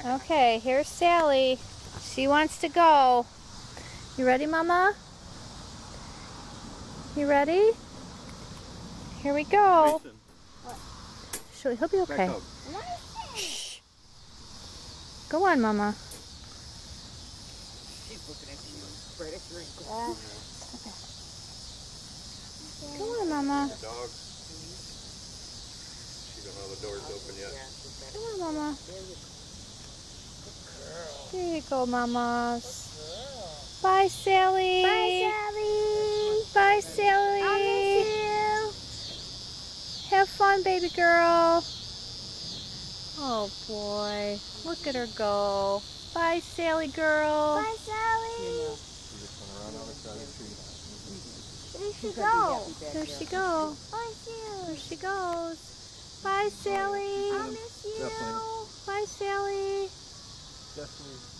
Okay, here's Sally. She wants to go. You ready, Mama? You ready? Here we go. He'll be okay. Shh. Go on, Mama. Go on, Mama. Dog. She don't know the door's open yet. Come on, Mama. There you go, Mamas. Bye, Sally. Bye, Sally. Bye, Sally. I'll miss you. Have fun, baby girl. Oh, boy. Look at her go. Bye, Sally girl. Bye, Sally. There she go. There she goes. Bye, There she goes. Bye, Sally. I'll miss you. Bye, Sally. Definitely.